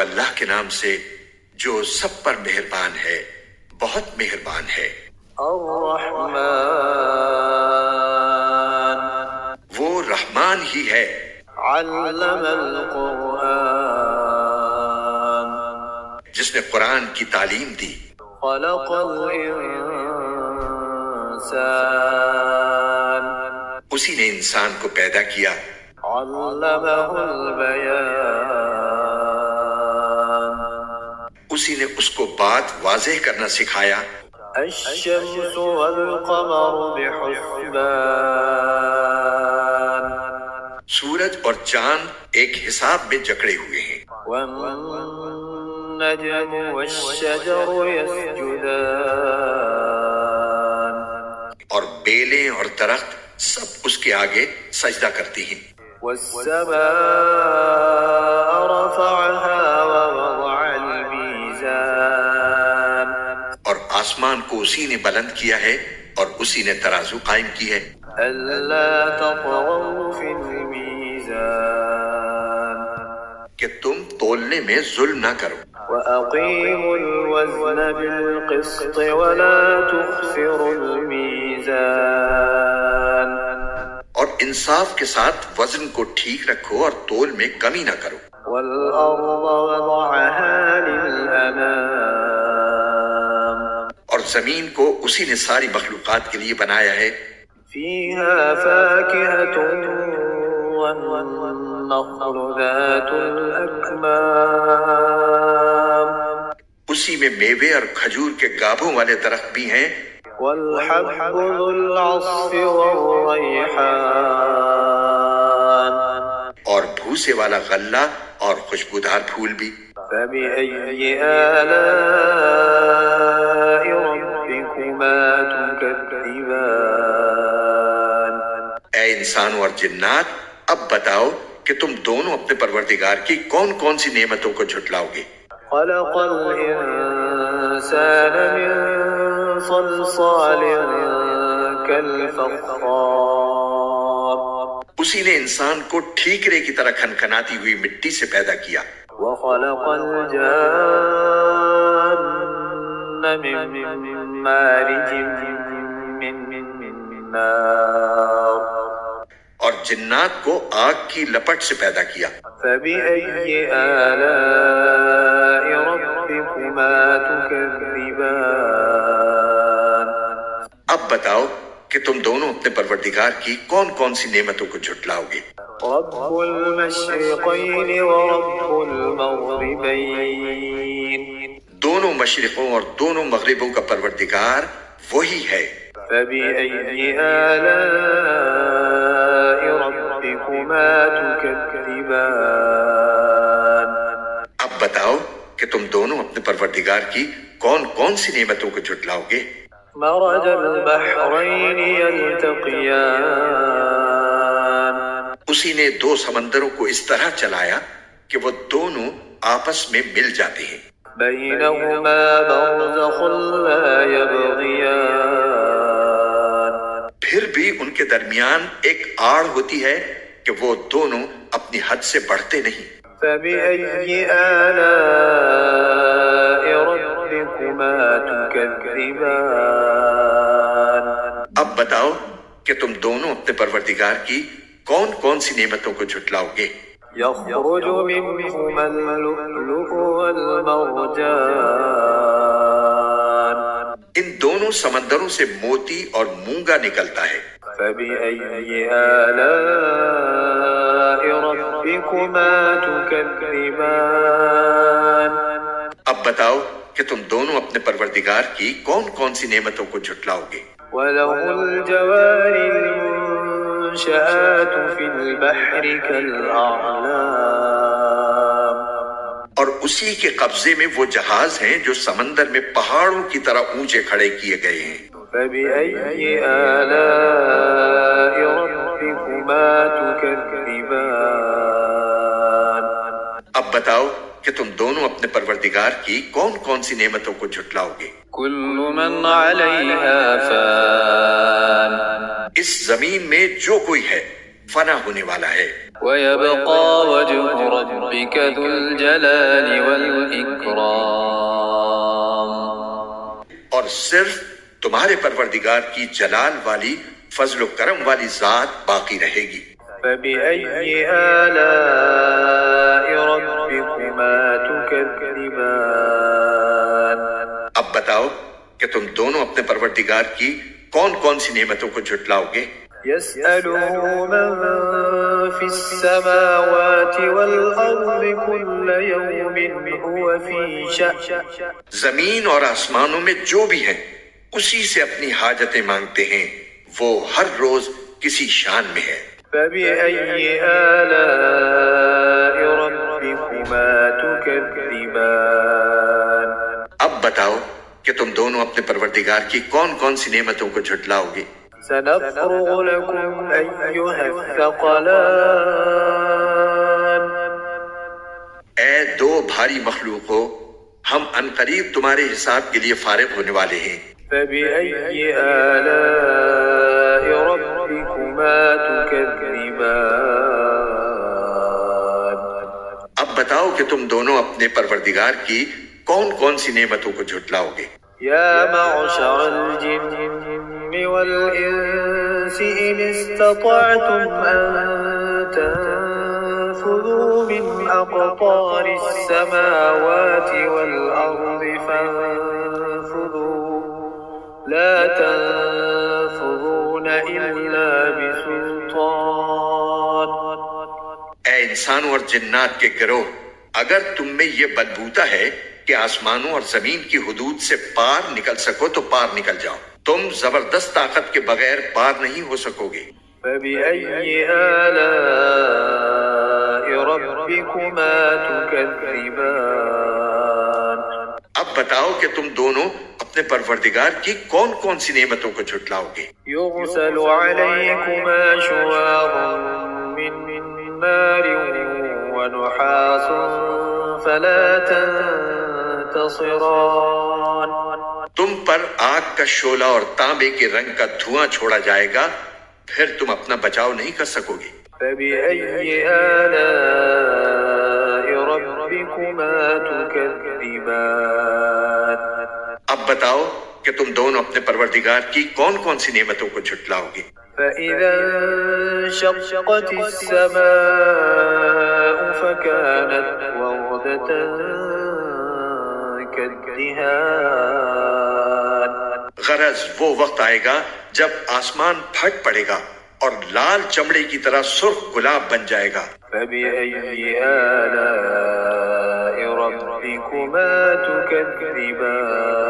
اللہ کے نام سے جو سب پر مہربان ہے، بہت مہربان ہے۔ الرحمن، وہ رحمان ہی ہے۔ علم القرآن، جس نے قرآن کی تعلیم دی۔ خلق الانسان، اسی نے انسان کو پیدا کیا۔ علمہ البیان، اسی نے اس کو بات واضح کرنا سکھایا۔ الشمس والقمر بحسبان، سورج اور چاند ایک حساب میں جکڑے ہوئے ہیں۔ والنجم والشجر يسجدان، اور بیلیں اور درخت سب اس کے آگے سجدہ کرتی ہیں۔ والسماء رفعها ووضع الميزان، اور آسمان کو اسی نے بلند کیا ہے اور اسی نے ترازو قائم کی ہے۔ ألا تطغوا في الميزان، کہ تم تولنے میں ظلم نہ کرو۔ وأقيموا الوزن بالقسط ولا تخسروا الميزان، اور انصاف کے ساتھ وزن کو ٹھیک رکھو اور تول میں کمی نہ کرو۔ والأرض وضعها للأنام، اور زمین کو اسی نے ساری مخلوقات کے لیے بنایا ہے۔ فيها فاكهة والنخل ذات الأكمام، اسی میں میوے اور کھجور کے گابھوں والے درخت بھی ہیں۔ والحب ذو العصف والريحان، اور بھوسے والا غلہ اور خوشبودار پھول بھی۔ فبأي آلاء ربكما تكذبان، اے انسانوں اور جنات، اب بتاؤ کہ تم دونوں اپنے پروردگار کی کون کون سی نعمتوں کو جھٹلاؤ گے؟ خلق الإنسان من صلصال كالفخار، اسی نے انسان کو ٹھیکرے کی طرح کھنکھناتی ہوئی مٹی سے پیدا کیا۔ وخلق الجان من مارج من نار، اور جنات کو آگ کی لپٹ سے پیدا کیا۔ فبأي آلاء ربكما تكذبان، اب بتاؤ کہ تم دونوں اپنے پروردگار کی کون کون سی نعمتوں کو جھٹلاؤ گے؟ رب المشرقين ورب المغربين، دونوں مشرقوں اور دونوں مغربوں کا پروردگار وہی ہے۔ فبأي آلاء ربكما تكذبان، اب بتاؤ کہ تم دونوں اپنے پروردگار کی کون کون سی نعمتوں کو جھٹلاؤ گے؟ مرج البحرين يلتقيان، اسی نے دو سمندروں کو اس طرح چلایا کہ وہ دونوں آپس میں مل جاتے ہیں۔ بينهما برزخ لا يبغيان، پھر بھی ان کے درمیان ایک آڑ ہوتی ہے کہ وہ دونوں اپنی حد سے بڑھتے نہیں۔ فبأي آلاء ربكما تكذبان، اب بتاؤ کہ تم دونوں اپنے پروردگار کی کون کون سی نعمتوں کو جھٹلاؤ گے؟ يخرج منهما اللؤلؤ والمرجان، ان دونوں سمندروں سے موتی اور مونگا نکلتا ہے۔ فبأي آلاء ربكما تكذبان، اب بتاؤ کہ تم دونوں اپنے پروردگار کی کون کون سی نعمتوں کو جھٹلاؤ گے؟ وله الجوار المنشآت في البحر كالأعلام، اور اسی کے قبضے میں وہ جہاز ہیں جو سمندر میں پہاڑوں کی طرح اونچے کھڑے کیے گئے ہیں۔ فبأي آلاء ربكما تكذبان، اب بتاؤ کہ تم دونوں اپنے پروردگار کی کون کون سی نعمتوں کو جھٹلاؤ گے؟ كل من عليها فان، اس زمین میں جو کوئی ہے فنا ہونے والا ہے۔ ويبقى وجه ربك ذو الجلال والإكرام اور صرف تمہارے پروردگار کی جلال والی فضل و کرم والی ذات باقی رہے گی۔ فبأي آلاء ربكما تكذبان اب بتاؤ کہ تم دونوں اپنے پروردگار کی کون کون سی نعمتوں کو جھٹلاؤ گے؟ يسأله من في السماوات والأرض كل يوم هو في شأن زمین اور آسمانوں میں جو بھی ہیں اسی سے اپنی حاجتیں مانگتے ہیں، وہ ہر روز کسی شان میں ہے۔ فبأي آلاء ربكما تكذبان اب بتاؤ کہ تم دونوں اپنے پروردگار کی کون کون سی نعمتوں کو جھٹلاؤ گے؟ سنفرغ لكم أيها الثقلان اے دو بھاری مخلوقو، ہم عنقریب تمہارے حساب کے لیے فارغ ہونے والے ہیں۔ فبأي آلاء ربكما تكذبان اب بتاؤ کہ تم دونوں اپنے پروردگار کی کون کون سی نعمتوں کو جھٹلاؤ گے؟ يا معشر الجن والإنس إن استطعتم أن تنفذوا من أقطار السماوات والأرض فانفذوا لا تنفذون إلا بسلطان اے انسانوں اور جنات کے گروہ، اگر تم میں یہ بدبوتا ہے کہ آسمانوں اور زمین کی حدود سے پار نکل سکو تو پار نکل جاؤ، تم زبردست طاقت کے بغیر پار نہیں ہو سکو گے۔ فبأي آلاء ربكما تكذبان اب بتاؤ کہ تم دونوں اپنے پروردگار کی کون کون سی نعمتوں کو جھٹلاؤ گے؟ يرسل عليكما شواظ من نار ونحاس فلا تنتصران تم پر آگ کا شعلہ اور تانبے کے رنگ کا دھواں چھوڑا جائے گا، پھر تم اپنا بچاؤ نہیں کر سکو گے۔ فبأي آلاء ربكما تكذبان اب بتاؤ کہ تم دونوں اپنے پروردگار کی کون کون سی نعمتوں کو جھٹلاؤ گے؟ فإذا انشقت السماء فكانت وردة كالدهان غرض وہ وقت آئے گا جب آسمان پھٹ پڑے گا اور لال چمڑے کی طرح سرخ گلاب بن جائے گا۔ فبأي آلاء ربكما تكذبان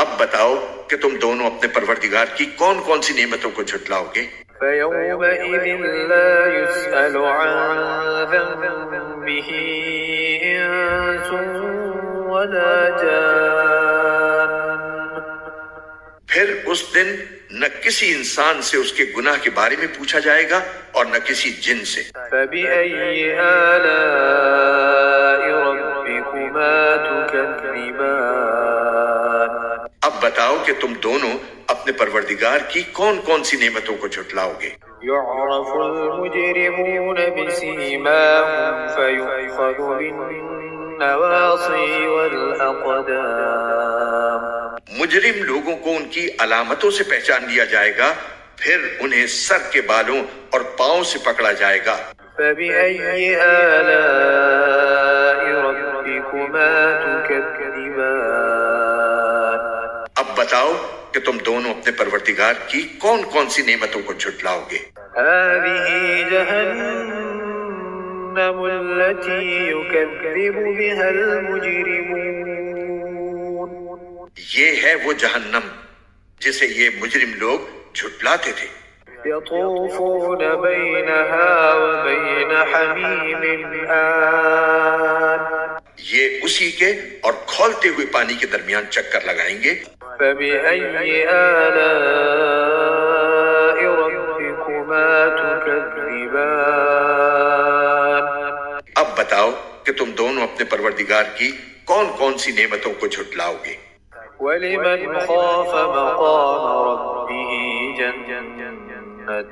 اب بتاؤ کہ تم دونوں اپنے پروردگار کی کون کون سی نعمتوں کو جھٹلاؤ گے؟ فيومئذ لا يسأل عن ذنبه إنس ولا جان پھر اس دن نہ کسی انسان سے اس کے گناہ کے بارے میں پوچھا جائے گا اور نہ کسی جن سے۔ فبأي آلاء ربكما تكذبان اب بتاؤ کہ تم دونوں اپنے پروردگار کی کون کون سی نعمتوں کو جھٹلاؤ گے؟ يعرف المجرمون بسيماهم فيؤخذ بالنواصي والأقدام مجرم لوگوں کو ان کی علامتوں سے پہچان لیا جائے گا، پھر انہیں سر کے بالوں اور پاؤں سے پکڑا جائے گا۔ فبأي آلاء ربكما تكذبان اب بتاؤ کہ تم دونوں اپنے پروردگار کی کون کون سی نعمتوں کو جھٹلاؤ گے؟ هذه جهنم التي يكذب بها المجرمون یہ ہے وہ جہنم جسے یہ مجرم لوگ جھٹلاتے تھے۔ يطوفون بينها وبين حميم آن یہ اسی کے اور کھولتے ہوئے پانی کے درمیان چکر لگائیں گے۔ فبأي آلاء ربكما تكذبان اب بتاؤ کہ تم دونوں اپنے پروردگار کی کون کون سی نعمتوں کو جھٹلاؤ گے؟ ولمن خاف مقام ربه جنتان جنتان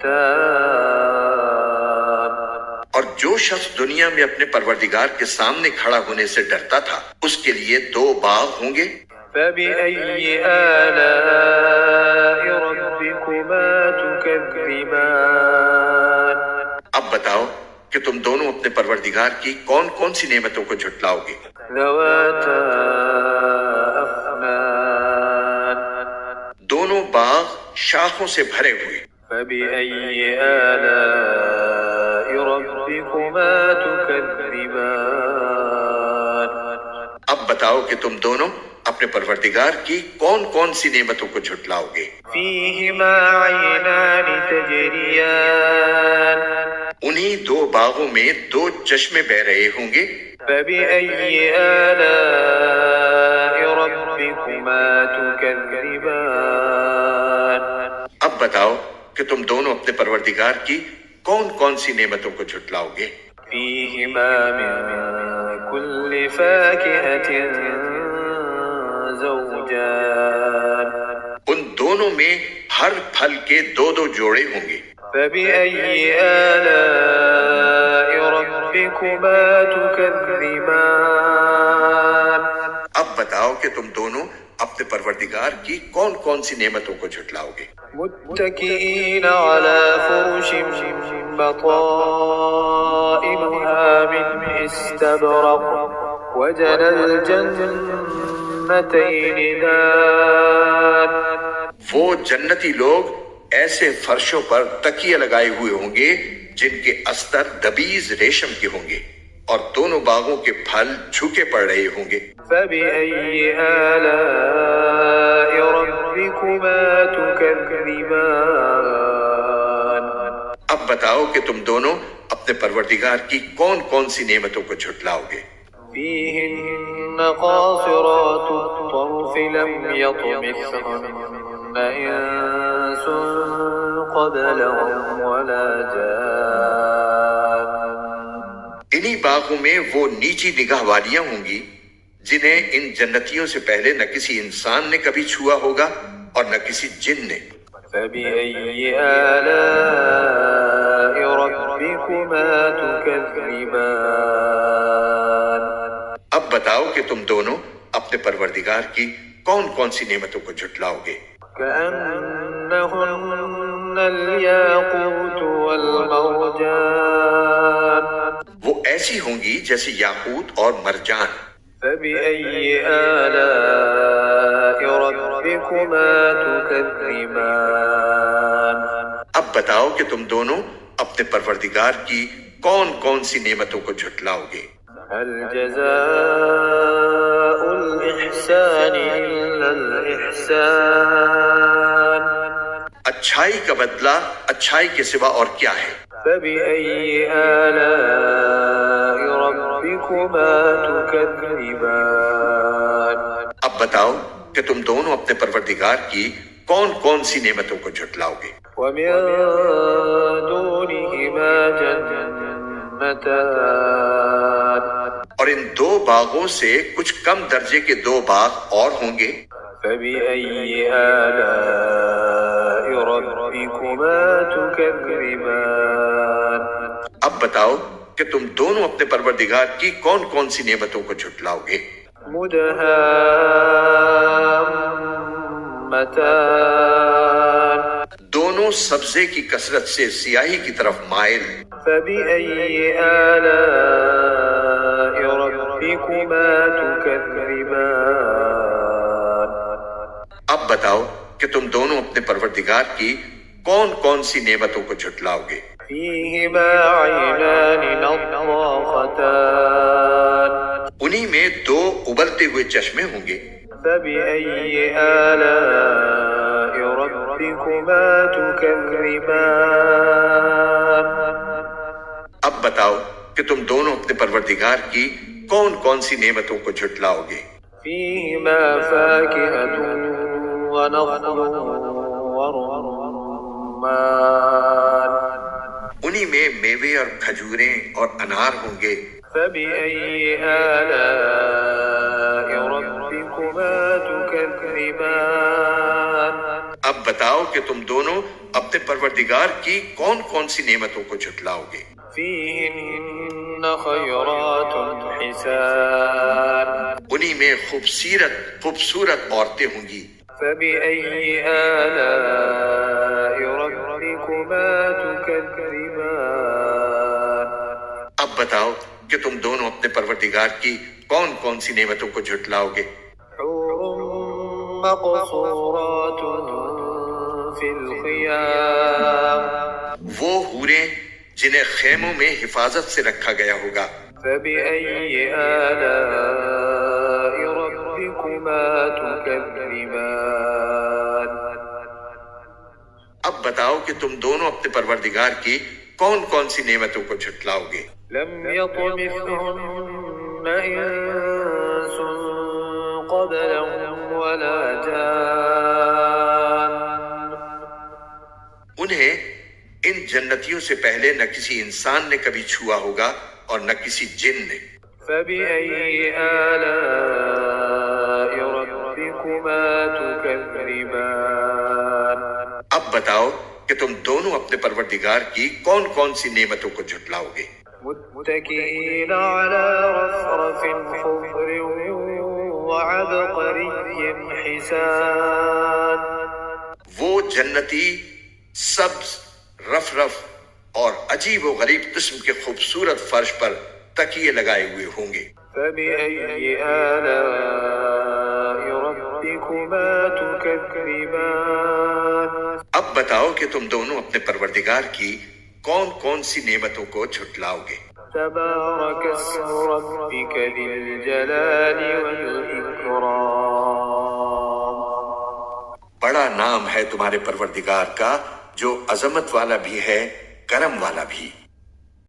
اور جو شخص دنیا میں اپنے پروردگار کے سامنے کھڑا ہونے سے ڈرتا تھا اس کے لیے 2 باغ ہوں گے۔ فبأي آلاء ربكما تكذبان اب بتاؤ کہ تم دونوں اپنے پروردگار کی کون کون سی نعمتوں کو جھٹلاؤ گے؟ ذواتا أفنان دونوں باغ شاخوں سے بھرے ہوئے۔ فبأي آلاء ربكما تكذبان اب بتاؤ کہ تم دونوں اپنے پروردگار کی کون کون سی نعمتوں کو جھٹلاؤ گے؟ فيهما عينان تجريان انہی 2 باغوں میں 2 چشمے بہ رہے ہوں گے۔ فبأي آلاء ربكما تكذبان اب بتاؤ کہ تم دونوں اپنے پروردگار کی کون کون سی نعمتوں کو جھٹلاؤ گے؟ فيهما من كل فاكهة زوجان ان دونوں میں ہر پھل کے 2 جوڑے ہوں گے۔ فبأي آلاء ربكما تكذبان اب بتاؤ کہ تم دونوں اپنے پروردگار کی کون کون سی نعمتوں کو جھٹلاؤ گے؟ متكئين على فرش بطائنها من استبرق وجنى الجنتين دان وہ جنتی لوگ ایسے فرشوں پر تکیے لگائے ہوئے ہوں گے جن کے استر دبیز ریشم کے ہوں گے اور دونوں باغوں کے پھل جھکے پڑ رہے ہوں گے۔ فبأي آلاء ربكما تكذبان اب بتاؤ کہ تم دونوں اپنے پروردگار کی کون کون سی نعمتوں کو جھٹلاؤ گے؟ فيهن قاصرات الطرف لم يطمثهن إنس قبلهم ولا جان انہی باغوں میں وہ نیچی نگاہ والیاں ہوں گی جنہیں ان جنتیوں سے پہلے نہ کسی انسان نے کبھی چھوا ہوگا اور نہ کسی جن نے۔ فبأي آلاء ربكما تكذبان اب بتاؤ کہ تم دونوں اپنے پروردگار کی کون کون سی نعمتوں کو جھٹلاؤ گے؟ كأنهن الياقوت والمرجان وہ ایسی ہوں گی جیسے یاقوت اور مرجان۔ فبأي آلاء ربكما تكذبان اب بتاؤ کہ تم دونوں اپنے پروردگار کی کون کون سی نعمتوں کو جھٹلاؤ گے؟ هل جزاء الإحسان إلا الإحسان اچھائی کا بدلہ اچھائی کے سوا اور کیا ہے؟ فبأي آلاء ربكما تكذبان اب بتاؤ کہ تم دونوں اپنے پروردگار کی کون کون سی نعمتوں کو جھٹلاؤ گے؟ ومن دونهما جنتان اور ان 2 باغوں سے کچھ کم درجے کے 2 باغ اور ہوں گے۔ فبأي آلاء ربكما تكذبان اب بتاؤ کہ تم دونوں اپنے پروردگار کی کون کون سی نعمتوں کو جھٹلاؤ گے؟ مدهامتان دونوں سبزے کی کثرت سے سیاہی کی طرف مائل۔ فبأي آلاء ربكما تكذبان اب بتاؤ کہ تم دونوں اپنے پروردگار کی کون کون سی نعمتوں کو جھٹلاؤ گے؟ فيهما عينان نضاختان انہی میں 2 ابلتے ہوئے چشمے ہوں گے۔ فبأي آلاء ربكما تكذبان اب بتاؤ کہ تم دونوں اپنے پروردگار کی کون کون سی نعمتوں کو جھٹلاؤ گے؟ فيهما فاكهة ونخل ورمان انہی میں میوے اور کھجوریں اور انار ہوں گے۔ فبأي آلاء ربكما تكذبان اب اب بتاؤ کہ تم دونوں اپنے پروردگار کی کون کون سی نعمتوں کو جھٹلاؤ گے؟ فيهن خيرات حسان انہی میں خوبصورت عورتیں ہوں گی۔ فبأي آلاء ربكما تكذبان اب بتاؤ کہ تم دونوں اپنے پروردگار کی کون کون سی نعمتوں کو جھٹلاؤ گے؟ حور مقصورات في الخيام وہ حوریں جنہیں خیموں میں حفاظت سے رکھا گیا ہوگا۔ فبأي آلاء ربكما تكذبان اب بتاؤ کہ تم دونوں اپنے پروردگار کی کون کون سی نعمتوں کو جھٹلاؤ گے؟ لم يطمثهن إنس قبلهم ولا جان انہیں ان جنتیوں سے پہلے نہ کسی انسان نے کبھی چھوا ہوگا اور نہ کسی جن نے۔ فبأي آلاء ربكما تكذبان اب بتاؤ کہ تم دونوں اپنے پروردگار کی کون کون سی نعمتوں کو جھٹلاؤ گے؟ متكئين على رفرف خضر وعبقري حسان وہ جنتی سبز رف اور عجیب و غریب قسم کے خوبصورت فرش پر تکیے لگائے ہوئے ہوں گے۔ فبأي آلاء ربكما تكذبان اب بتاؤ کہ تم دونوں اپنے پروردگار کی کون کون سی نعمتوں کو جھٹلاؤ گے؟ تبارك اسم ربك ذي الجلال والإكرام بڑا نام ہے تمہارے پروردگار کا جو عظمت والا بھی ہے، کرم والا بھی۔